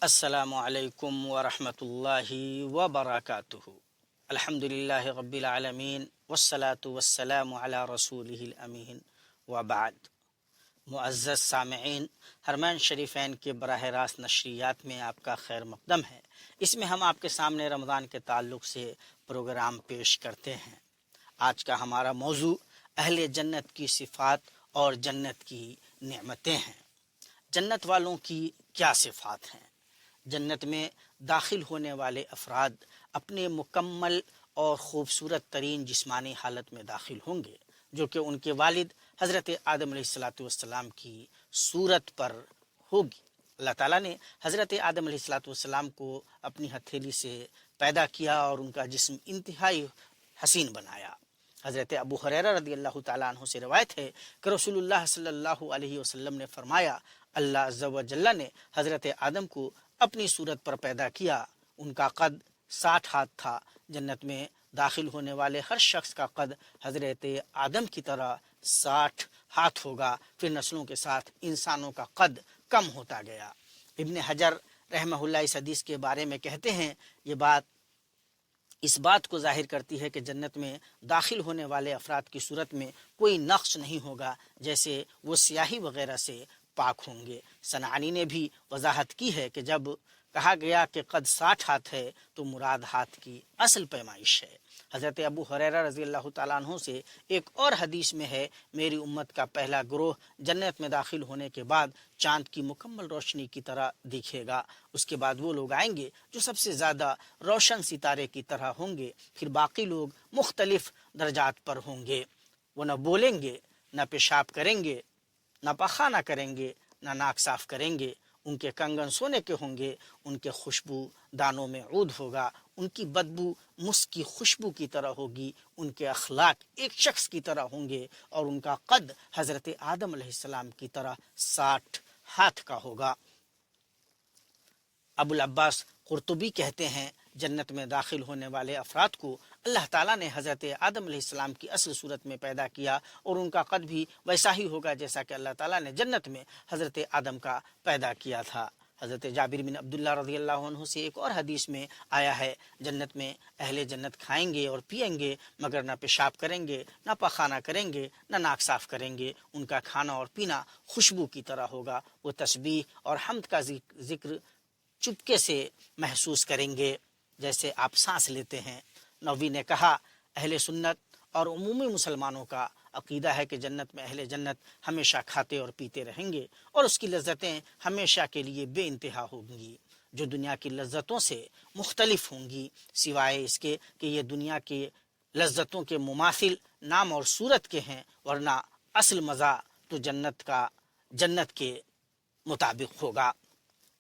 السلام علیکم ورحمۃ اللہ وبرکاتہ۔ الحمدللہ رب العالمین والصلاة والسلام علی رسولہ الامین وبعد۔ معزز سامعین، حرمین شریفین کے براہ راست نشریات میں آپ کا خیر مقدم ہے۔ اس میں ہم آپ کے سامنے رمضان کے تعلق سے پروگرام پیش کرتے ہیں۔ آج کا ہمارا موضوع اہل جنت کی صفات اور جنت کی نعمتیں ہیں۔ جنت والوں کی کیا صفات ہیں؟ جنت میں داخل ہونے والے افراد اپنے مکمل اور خوبصورت ترین جسمانی حالت میں داخل ہوں گے، جو کہ ان کے والد حضرت آدم علیہ السلام کی صورت پر ہوگی۔ اللہ تعالیٰ نے حضرت آدم علیہ السلام کو اپنی ہتھیلی سے پیدا کیا اور ان کا جسم انتہائی حسین بنایا۔ حضرت ابو ہریرہ رضی اللہ تعالیٰ عنہ سے روایت ہے کہ رسول اللہ صلی اللہ علیہ وسلم نے فرمایا، اللہ عز و جل نے حضرت آدم کو اپنی صورت پر پیدا کیا۔ ان کا قد 60 ہاتھ تھا۔ جنت میں داخل ہونے والے ہر شخص کا قد حضرت آدم کی طرح 60 ہاتھ ہوگا۔ پھر نسلوں کے ساتھ انسانوں کا قد کم ہوتا گیا۔ ابن حجر رحمہ اللہ اس حدیث کے بارے میں کہتے ہیں، یہ بات اس بات کو ظاہر کرتی ہے کہ جنت میں داخل ہونے والے افراد کی صورت میں کوئی نقص نہیں ہوگا، جیسے وہ سیاہی وغیرہ سے پاک ہوں گے۔ صنعانی نے بھی وضاحت کی ہے کہ جب کہا گیا کہ قد 60 ہاتھ ہے تو مراد ہاتھ کی اصل پیمائش ہے۔ حضرت ابو ہریرہ رضی اللہ تعالیٰ عنہ سے ایک اور حدیث میں ہے، میری امت کا پہلا گروہ جنت میں داخل ہونے کے بعد چاند کی مکمل روشنی کی طرح دکھے گا۔ اس کے بعد وہ لوگ آئیں گے جو سب سے زیادہ روشن ستارے کی طرح ہوں گے۔ پھر باقی لوگ مختلف درجات پر ہوں گے۔ وہ نہ بولیں گے، نہ پیشاب کریں گے، نہ پخانہ کریں گے، نہ ناک صاف کریں گے۔ ان کے کنگن سونے کے ہوں گے، ان کے خوشبو دانوں میں عود ہوگا، ان کی بدبو مسک کی خوشبو کی طرح ہوگی، ان کے اخلاق ایک شخص کی طرح ہوں گے، اور ان کا قد حضرت آدم علیہ السلام کی طرح 60 ہاتھ کا ہوگا۔ ابو العباس قرطبی کہتے ہیں، جنت میں داخل ہونے والے افراد کو اللہ تعالیٰ نے حضرت آدم علیہ السلام کی اصل صورت میں پیدا کیا، اور ان کا قد بھی ویسا ہی ہوگا جیسا کہ اللہ تعالیٰ نے جنت میں حضرت آدم کا پیدا کیا تھا۔ حضرت جابر بن عبداللہ رضی اللہ عنہ سے ایک اور حدیث میں آیا ہے، جنت میں اہل جنت کھائیں گے اور پیئیں گے، مگر نہ پیشاب کریں گے، نہ پخانہ کریں گے، نہ ناک صاف کریں گے۔ ان کا کھانا اور پینا خوشبو کی طرح ہوگا۔ وہ تسبیح اور حمد کا ذکر چپکے سے محسوس کریں گے، جیسے آپ سانس لیتے ہیں۔ نووی نے کہا، اہل سنت اور عمومی مسلمانوں کا عقیدہ ہے کہ جنت میں اہل جنت ہمیشہ کھاتے اور پیتے رہیں گے، اور اس کی لذتیں ہمیشہ کے لیے بے انتہا ہوں گی، جو دنیا کی لذتوں سے مختلف ہوں گی، سوائے اس کے کہ یہ دنیا کی لذتوں کے مماثل نام اور صورت کے ہیں، ورنہ اصل مزہ تو جنت کے مطابق ہوگا۔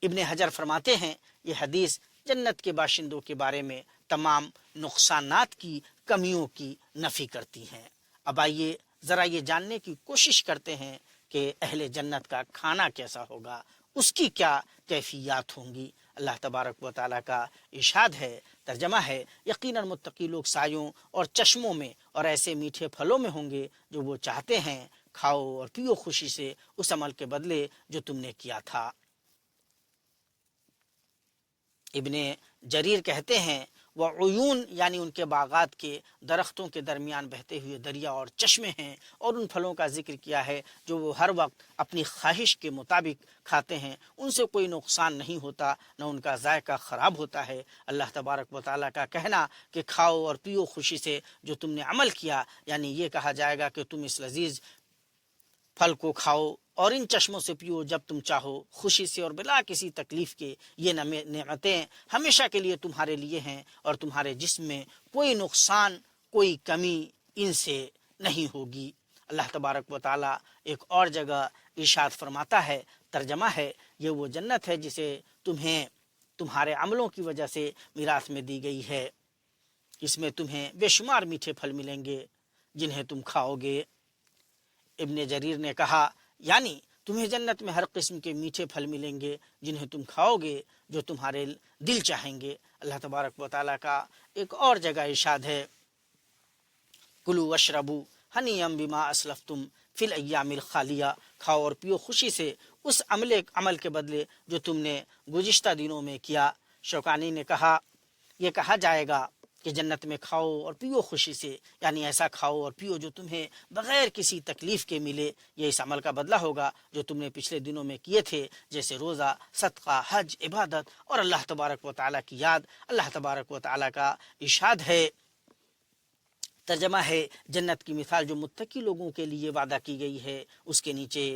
ابن حجر فرماتے ہیں، یہ حدیث جنت کے باشندوں کے بارے میں تمام نقصانات کی کمیوں کی نفی کرتی ہیں۔ اب آئیے ذرا یہ جاننے کی کوشش کرتے ہیں کہ اہل جنت کا کھانا کیسا ہوگا، اس کی کیا کیفیات ہوں گی۔ اللہ تبارک و تعالیٰ کا ارشاد ہے، ترجمہ ہے، یقیناً متقی لوگ سایوں اور چشموں میں اور ایسے میٹھے پھلوں میں ہوں گے جو وہ چاہتے ہیں، کھاؤ اور پیو خوشی سے اس عمل کے بدلے جو تم نے کیا تھا۔ ابن جریر کہتے ہیں، وہ عیون یعنی ان کے باغات کے درختوں کے درمیان بہتے ہوئے دریا اور چشمے ہیں، اور ان پھلوں کا ذکر کیا ہے جو وہ ہر وقت اپنی خواہش کے مطابق کھاتے ہیں، ان سے کوئی نقصان نہیں ہوتا، نہ ان کا ذائقہ خراب ہوتا ہے۔ اللہ تبارک و تعالیٰ کا کہنا کہ کھاؤ اور پیو خوشی سے جو تم نے عمل کیا، یعنی یہ کہا جائے گا کہ تم اس لذیذ پھل کو کھاؤ اور ان چشموں سے پیو جب تم چاہو، خوشی سے اور بلا کسی تکلیف کے۔ یہ نعمتیں ہمیشہ کے لیے تمہارے لیے ہیں، اور تمہارے جسم میں کوئی نقصان، کوئی کمی ان سے نہیں ہوگی۔ اللہ تبارک و تعالیٰ ایک اور جگہ ارشاد فرماتا ہے، ترجمہ ہے، یہ وہ جنت ہے جسے تمہیں تمہارے عملوں کی وجہ سے میراث میں دی گئی ہے۔ اس میں تمہیں بے شمار میٹھے پھل ملیں گے جنہیں تم کھاؤ گے۔ ابن جریر نے کہا، یعنی تمہیں جنت میں ہر قسم کے میٹھے پھل ملیں گے جنہیں تم کھاؤ گے، جو تمہارے دل چاہیں گے۔ اللہ تبارک و تعالیٰ کا ایک اور جگہ ارشاد ہے، کلوا واشربوا ہنیئا بما اسلفتم فی الایام الخالیہ، کھاؤ اور پیو خوشی سے اس عمل کے بدلے جو تم نے گزشتہ دنوں میں کیا۔ شوکانی نے کہا یہ کہا جائے گا کہ جنت میں کھاؤ اور پیو خوشی سے، یعنی ایسا کھاؤ اور پیو جو تمہیں بغیر کسی تکلیف کے ملے۔ یہ اس عمل کا بدلہ ہوگا جو تم نے پچھلے دنوں میں کیے تھے، جیسے روزہ، صدقہ، حج، عبادت اور اللہ تبارک و تعالیٰ کی یاد۔ اللہ تبارک و تعالیٰ کا ارشاد ہے، ترجمہ ہے، جنت کی مثال جو متقی لوگوں کے لیے وعدہ کی گئی ہے، اس کے نیچے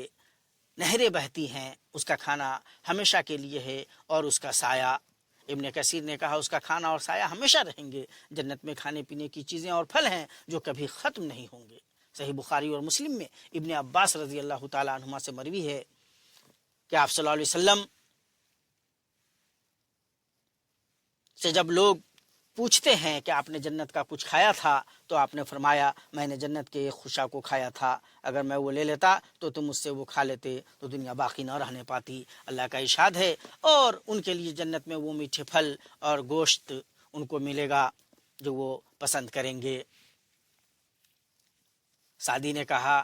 نہریں بہتی ہیں، اس کا کھانا ہمیشہ کے لیے ہے اور اس کا سایہ۔ ابن کثیر نے کہا اس کا کھانا اور سایہ ہمیشہ رہیں گے۔ جنت میں کھانے پینے کی چیزیں اور پھل ہیں جو کبھی ختم نہیں ہوں گے۔ صحیح بخاری اور مسلم میں ابن عباس رضی اللہ تعالیٰ عنہما سے مروی ہے کہ آپ صلی اللہ علیہ وسلم سے جب لوگ پوچھتے ہیں کہ آپ نے جنت کا کچھ کھایا تھا تو آپ نے فرمایا میں نے جنت کے ایک خوشا کو کھایا تھا، اگر میں وہ لے لیتا تو تم مجھ سے وہ کھا لیتے تو دنیا باقی نہ رہنے پاتی۔ اللہ کا ارشاد ہے، اور ان کے لیے جنت میں وہ میٹھے پھل اور گوشت ان کو ملے گا جو وہ پسند کریں گے۔ سعدی نے کہا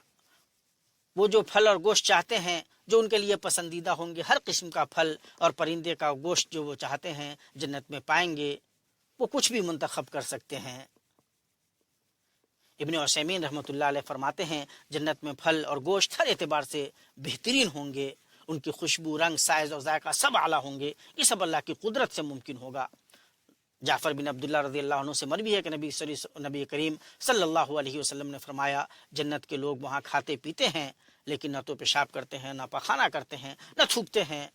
وہ جو پھل اور گوشت چاہتے ہیں جو ان کے لیے پسندیدہ ہوں گے، ہر قسم کا پھل اور پرندے کا گوشت جو وہ چاہتے ہیں جنت میں پائیں گے، وہ کچھ بھی منتخب کر سکتے ہیں۔ ابن عثیمین رحمۃ اللہ علیہ فرماتے ہیں جنت میں پھل اور گوشت ہر اعتبار سے بہترین ہوں گے، ان کی خوشبو، رنگ، سائز اور ذائقہ سب اعلیٰ ہوں گے۔ یہ سب اللہ کی قدرت سے ممکن ہوگا۔ جعفر بن عبداللہ رضی اللہ عنہ سے مروی ہے کہ نبی کریم صلی اللہ علیہ وسلم نے فرمایا جنت کے لوگ وہاں کھاتے پیتے ہیں لیکن نہ تو پیشاب کرتے ہیں، نہ پخانہ کرتے ہیں، نہ تھوکتے ہیں۔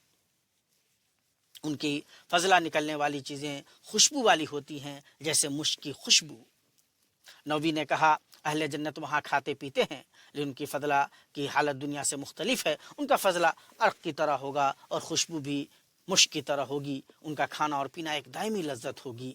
ان کی فضلہ نکلنے والی چیزیں خوشبو والی ہوتی ہیں جیسے مشک کی خوشبو۔ نووی نے کہا اہل جنت وہاں کھاتے پیتے ہیں لیکن ان کی فضلہ کی حالت دنیا سے مختلف ہے۔ ان کا فضلہ عرق کی طرح ہوگا اور خوشبو بھی مشک کی طرح ہوگی۔ ان کا کھانا اور پینا ایک دائمی لذت ہوگی۔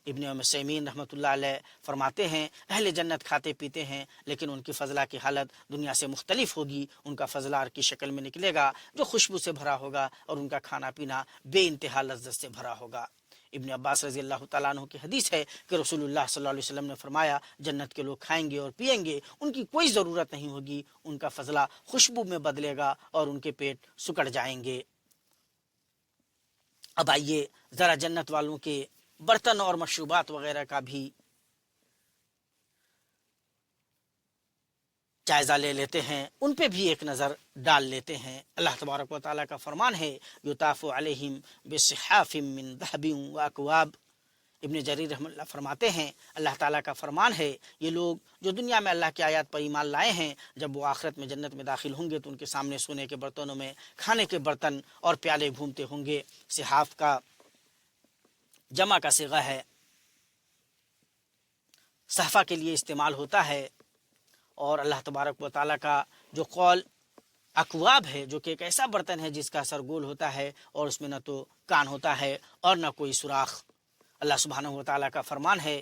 ابن عثیمین رحمۃ اللہ علیہ فرماتے ہیں اہل جنت کھاتے پیتے ہیں لیکن ان کی فضلہ کی حالت دنیا سے مختلف ہوگی۔ ان کا فضلہ عرق کی شکل میں نکلے گا جو خوشبو سے بھرا ہوگا اور ان کا کھانا پینا بے انتہا لذت سے بھرا ہوگا۔ ابن عباس رضی اللہ تعالیٰ عنہ کی حدیث ہے کہ رسول اللہ صلی اللہ علیہ وسلم نے فرمایا جنت کے لوگ کھائیں گے اور پیئیں گے، ان کی کوئی ضرورت نہیں ہوگی، ان کا فضلہ خوشبو میں بدلے گا اور ان کے پیٹ سکڑ جائیں گے۔ اب آئیے ذرا جنت والوں کے برتن اور مشروبات وغیرہ کا بھی جائزہ لے لیتے ہیں، ان پہ بھی ایک نظر ڈال لیتے ہیں۔ اللہ تبارک و تعالیٰ کا فرمان ہے یطاف علیہم بصحاف من ذہب واکواب۔ ابن جریر رحمۃ اللہ فرماتے ہیں اللہ تعالیٰ کا فرمان ہے یہ لوگ جو دنیا میں اللہ کی آیات پر ایمان لائے ہیں جب وہ آخرت میں جنت میں داخل ہوں گے تو ان کے سامنے سونے کے برتنوں میں کھانے کے برتن اور پیالے گھومتے ہوں گے۔ صحاف کا جمع کا صیغہ ہے، صحفہ کے لیے استعمال ہوتا ہے، اور اللہ تبارک و تعالیٰ کا جو قول اکواب ہے جو کہ ایک ایسا برتن ہے جس کا سر گول ہوتا ہے اور اس میں نہ تو کان ہوتا ہے اور نہ کوئی سوراخ۔ اللہ سبحانہ و تعالیٰ کا فرمان ہے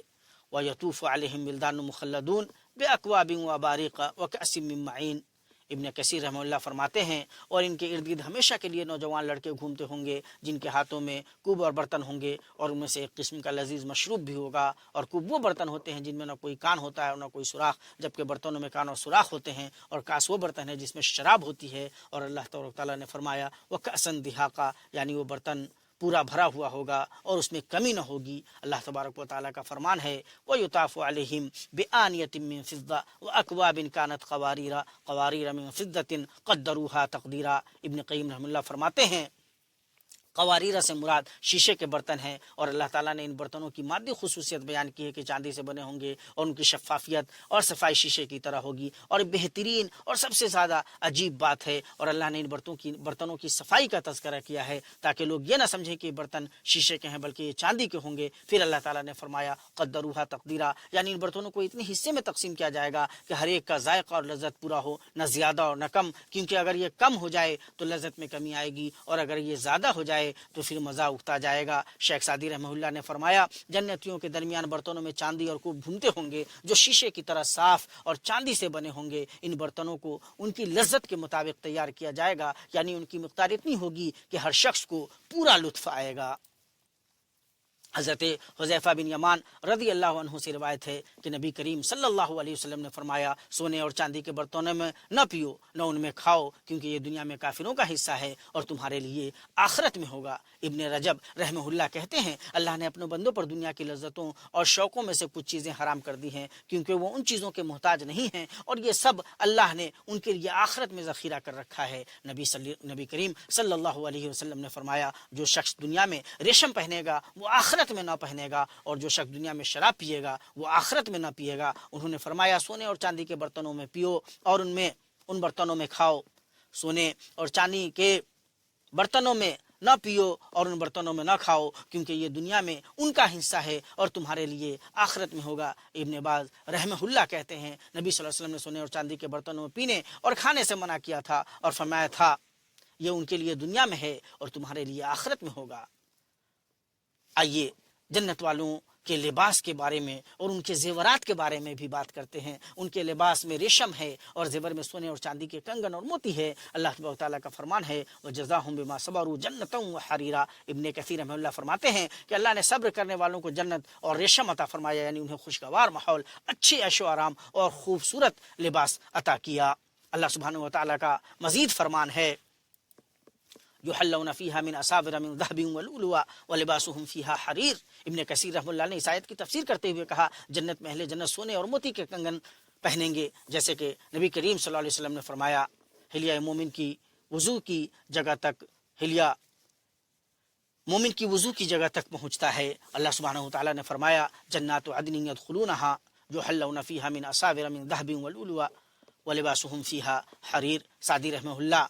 وَيَطُوفُ عَلَيْهِمْ وِلْدَانٌ مُخَلَّدُونَ بِأَكْوَابٍ وَأَبَارِيقَ وَكَأْسٍ مِّن مَّعِينٍ۔ ابن کثیر رحمہ اللہ فرماتے ہیں اور ان کے ارد گرد ہمیشہ کے لیے نوجوان لڑکے گھومتے ہوں گے جن کے ہاتھوں میں کوب اور برتن ہوں گے، اور ان میں سے ایک قسم کا لذیذ مشروب بھی ہوگا۔ اور کوب وہ برتن ہوتے ہیں جن میں نہ کوئی کان ہوتا ہے اور نہ کوئی سوراخ، جبکہ برتنوں میں کان اور سوراخ ہوتے ہیں، اور کاس وہ برتن ہے جس میں شراب ہوتی ہے۔ اور اللہ تعالیٰ نے فرمایا وَكَأْسًا دِهَاقًا، یعنی وہ برتن پورا بھرا ہوا ہوگا اور اس میں کمی نہ ہوگی۔ اللہ تبارک و تعالیٰ کا فرمان ہے وَيُطَافُ عَلَيْهِمْ بِآنِيَةٍ مِّن فِضَّةٍ وَأَكْوَابٍ كَانَتْ قَوَارِيرَ مِن فِضَّةٍ قَدَّرُوهَا تَقْدِيرًا۔ ابن قیم رحمہ اللہ فرماتے ہیں قواریرہ سے مراد شیشے کے برتن ہیں، اور اللہ تعالیٰ نے ان برتنوں کی مادی خصوصیت بیان کی ہے کہ چاندی سے بنے ہوں گے اور ان کی شفافیت اور صفائی شیشے کی طرح ہوگی، اور بہترین اور سب سے زیادہ عجیب بات ہے، اور اللہ نے ان برتنوں کی صفائی کا تذکرہ کیا ہے تاکہ لوگ یہ نہ سمجھیں کہ برتن شیشے کے ہیں بلکہ یہ چاندی کے ہوں گے۔ پھر اللہ تعالیٰ نے فرمایا قدروہا تقدیرا، یعنی ان برتنوں کو اتنے حصے میں تقسیم کیا جائے گا کہ ہر ایک کا ذائقہ اور لذت پورا ہو، نہ زیادہ اور نہ کم، کیونکہ اگر یہ کم ہو جائے تو لذت میں کمی آئے گی اور اگر یہ زیادہ ہو جائے تو پھر مزہ اکتا جائے گا۔ شیخ سعدی رحمہ اللہ نے فرمایا جنتیوں کے درمیان برتنوں میں چاندی اور کوب گھومتے ہوں گے جو شیشے کی طرح صاف اور چاندی سے بنے ہوں گے۔ ان برتنوں کو ان کی لذت کے مطابق تیار کیا جائے گا، یعنی ان کی مقدار اتنی ہوگی کہ ہر شخص کو پورا لطف آئے گا۔ حضرت حذیفہ بن یمان رضی اللہ عنہ سے روایت ہے کہ نبی کریم صلی اللہ علیہ وسلم نے فرمایا سونے اور چاندی کے برتنوں میں نہ پیو نہ ان میں کھاؤ، کیونکہ یہ دنیا میں کافروں کا حصہ ہے اور تمہارے لیے آخرت میں ہوگا۔ ابن رجب رحمہ اللہ کہتے ہیں اللہ نے اپنے بندوں پر دنیا کی لذتوں اور شوقوں میں سے کچھ چیزیں حرام کر دی ہیں، کیونکہ وہ ان چیزوں کے محتاج نہیں ہیں اور یہ سب اللہ نے ان کے لیے آخرت میں ذخیرہ کر رکھا ہے۔ نبی کریم صلی اللہ علیہ وسلم نے فرمایا جو شخص دنیا میں ریشم پہنے گا وہ آخرت میں نہ پہنے گا، اور جو شخص دنیا میں شراب پیے گا وہ آخرت میں نہ پیے گا۔ انہوں نے فرمایا سونے اور چاندی کے برتنوں میں پیو اور ان برتنوں میں کھاؤ، سونے اور چاندی کے برتنوں میں نہ پیو اور ان برتنوں میں نہ کھاؤ، کیونکہ یہ دنیا میں ان کا حصہ ہے اور تمہارے لیے آخرت میں ہوگا۔ ابن باز رحمہ اللہ کہتے ہیں نبی صلی اللہ علیہ وسلم نے سونے اور چاندی کے برتنوں میں پینے اور کھانے سے منع کیا تھا اور فرمایا تھا یہ ان کے لیے دنیا میں ہے اور تمہارے لیے آخرت میں ہوگا۔ آئیے جنت والوں کے لباس کے بارے میں اور ان کے زیورات کے بارے میں بھی بات کرتے ہیں۔ ان کے لباس میں ریشم ہے اور زیور میں سونے اور چاندی کے کنگن اور موتی ہے۔ اللہ تبارک و تعالیٰ کا فرمان ہے وَجَزَاهُمْ بِمَا صَبَرُوا جَنَّةً وَحَرِيرًا۔ ابن کثیر رحمہ اللہ فرماتے ہیں کہ اللہ نے صبر کرنے والوں کو جنت اور ریشم عطا فرمایا، یعنی انہیں خوشگوار ماحول، اچھی عیش و آرام اور خوبصورت لباس عطا کیا۔ اللہ سبحانہ و تعالیٰ کا مزید فرمان ہے یحلون فیہا من اساور من ذہب ولؤلؤا ولباسهم فیہا حریر۔ ابن کثیر رحمہ اللہ نے اس آیت کی تفسیر کرتے ہوئے کہا جنت میں اہل جنت سونے اور موتی کے کنگن پہنیں گے، جیسے کہ نبی کریم صلی اللہ علیہ وسلم نے فرمایا حلیہ مومن کی وضو کی جگہ تک پہنچتا ہے۔ اللہ سبحانہ و تعالیٰ نے فرمایا جنات عدن یدخلونہا یحلون فیہا من اساور من ذہب ولؤلؤا ولباسهم فیہا حریر۔ سعدی رحمہ اللہ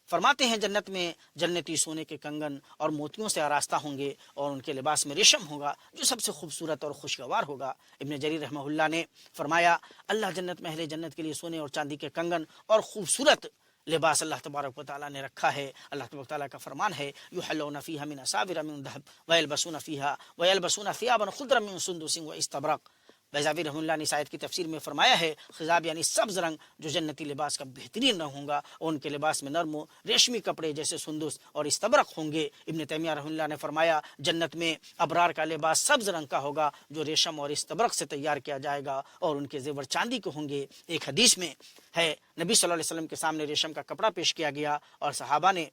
فرماتے ہیں جنت میں جنتی سونے کے کنگن اور موتیوں سے آراستہ ہوں گے اور ان کے لباس میں ریشم ہوگا جو سب سے خوبصورت اور خوشگوار ہوگا۔ ابن جریر رحمہ اللہ نے فرمایا اللہ جنت میں اہل جنت کے لیے سونے اور چاندی کے کنگن اور خوبصورت لباس اللہ تبارک و تعالیٰ نے رکھا ہے۔ اللہ تبارک و تعالیٰ کا فرمان ہے یحلون فیہا من اساور من ذہب ویلبسون ثیابا خضرا من سندس واستبرق۔ بیضاوی رحمہ اللہ نے اس آیت کی تفسیر میں فرمایا ہے خضاب یعنی سبز رنگ جو جنتی لباس کا بہترین رنگ ہوگا اور ان کے لباس میں نرم و ریشمی کپڑے جیسے سندس اور استبرق ہوں گے۔ ابن تیمیہ رحمہ اللہ نے فرمایا جنت میں ابرار کا لباس سبز رنگ کا ہوگا جو ریشم اور استبرق سے تیار کیا جائے گا اور ان کے زیور چاندی کے ہوں گے۔ ایک حدیث میں ہے نبی صلی اللہ علیہ وسلم کے سامنے ریشم کا کپڑا پیش کیا گیا اور صحابہ نے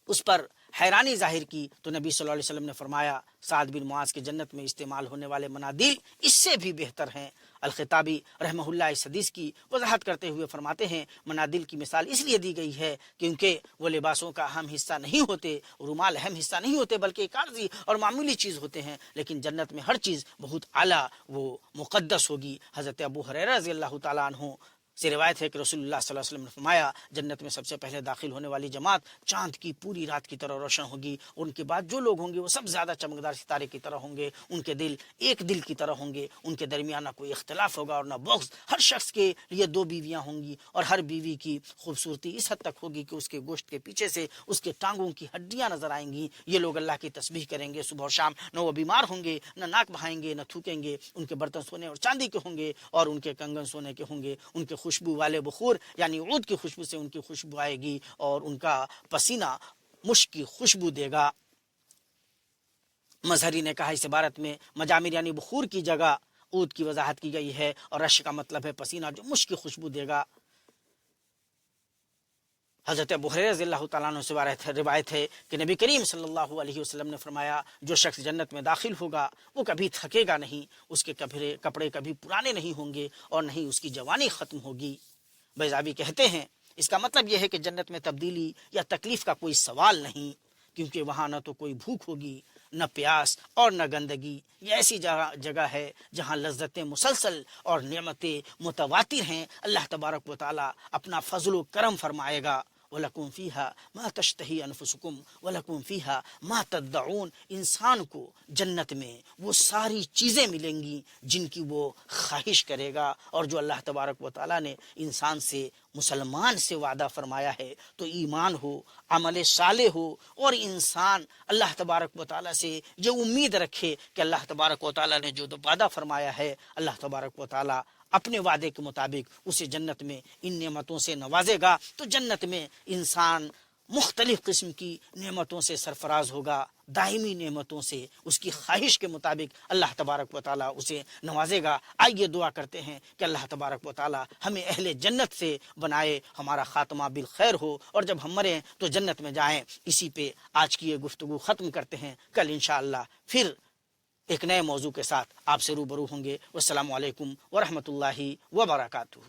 اس پر حیرانی ظاہر کی تو نبی صلی اللہ علیہ وسلم نے فرمایا سعد بن معاذ کے جنت میں استعمال ہونے والے منادیل اس سے بھی بہتر ہیں۔ الخطابی رحمہ اللہ اس حدیث کی وضاحت کرتے ہوئے فرماتے ہیں منادیل کی مثال اس لیے دی گئی ہے کیونکہ وہ لباسوں کا اہم حصہ نہیں ہوتے، رومال اہم حصہ نہیں ہوتے بلکہ ایک عارضی اور معمولی چیز ہوتے ہیں، لیکن جنت میں ہر چیز بہت اعلیٰ وہ مقدس ہوگی۔ حضرت ابو ہریرہ رضی اللہ تعالیٰ عنہ سے روایت ہے کہ رسول اللہ صلی اللہ علیہ وسلم نے فرمایا جنت میں سب سے پہلے داخل ہونے والی جماعت چاند کی پوری رات کی طرح روشن ہوگی، ان کے بعد جو لوگ ہوں گے وہ سب زیادہ چمکدار ستارے کی طرح ہوں گے، ان کے دل ایک دل کی طرح ہوں گے، ان کے درمیان نہ کوئی اختلاف ہوگا اور نہ بغض۔ ہر شخص کے لیے 2 بیویاں ہوں گی اور ہر بیوی کی خوبصورتی اس حد تک ہوگی کہ اس کے گوشت کے پیچھے سے اس کے ٹانگوں کی ہڈیاں نظر آئیں گی۔ یہ لوگ اللہ کی تسبیح کریں گے صبح اور شام، نہ وہ بیمار ہوں گے، نہ ناک بہائیں گے، نہ تھوکیں گے۔ ان کے برتن سونے اور چاندی کے ہوں گے اور ان کے کنگن سونے کے ہوں گے۔ ان کے خوشبو والے بخور یعنی عود کی خوشبو سے ان کی خوشبو آئے گی اور ان کا پسینہ مشک کی خوشبو دے گا۔ مظہری نے کہا اس عبارت میں مجامر یعنی بخور کی جگہ عود کی وضاحت کی گئی ہے اور رش کا مطلب ہے پسینہ جو مشک کی خوشبو دے گا۔ حضرت ابو ہریرہ رضی اللہ تعالیٰ عنہ سے روایت ہے کہ نبی کریم صلی اللہ علیہ وسلم نے فرمایا جو شخص جنت میں داخل ہوگا وہ کبھی تھکے گا نہیں، اس کے کپڑے کبھی پرانے نہیں ہوں گے اور نہ ہی اس کی جوانی ختم ہوگی۔ بیضاوی کہتے ہیں اس کا مطلب یہ ہے کہ جنت میں تبدیلی یا تکلیف کا کوئی سوال نہیں، کیونکہ وہاں نہ تو کوئی بھوک ہوگی، نہ پیاس اور نہ گندگی۔ یہ ایسی جگہ ہے جہاں لذتیں مسلسل اور نعمتیں متواتر ہیں۔ اللہ تبارک و تعالی اپنا فضل و کرم فرمائے گا وَلَكُمْ فِيهَا مَا تَشْتَهِي أَنفُسُكُمْ وَلَكُمْ فِيهَا مَا تَدَّعُونَ۔ انسان کو جنت میں وہ ساری چیزیں ملیں گی جن کی وہ خواہش کرے گا، اور جو اللہ تبارک و تعالیٰ نے انسان سے مسلمان سے وعدہ فرمایا ہے تو ایمان ہو، عمل صالح ہو، اور انسان اللہ تبارک و تعالیٰ سے یہ امید رکھے کہ اللہ تبارک و تعالیٰ نے جو وعدہ فرمایا ہے اللہ تبارک و تعالیٰ اپنے وعدے کے مطابق اسے جنت میں ان نعمتوں سے نوازے گا۔ تو جنت میں انسان مختلف قسم کی نعمتوں سے سرفراز ہوگا، دائمی نعمتوں سے، اس کی خواہش کے مطابق اللہ تبارک و تعالیٰ اسے نوازے گا۔ آئیے دعا کرتے ہیں کہ اللہ تبارک و تعالیٰ ہمیں اہل جنت سے بنائے، ہمارا خاتمہ بالخیر ہو، اور جب ہم مریں تو جنت میں جائیں۔ اسی پہ آج کی یہ گفتگو ختم کرتے ہیں، کل انشاءاللہ پھر ایک نئے موضوع کے ساتھ آپ سے روبرو ہوں گے۔ والسلام علیکم ورحمۃ اللہ وبرکاتہ۔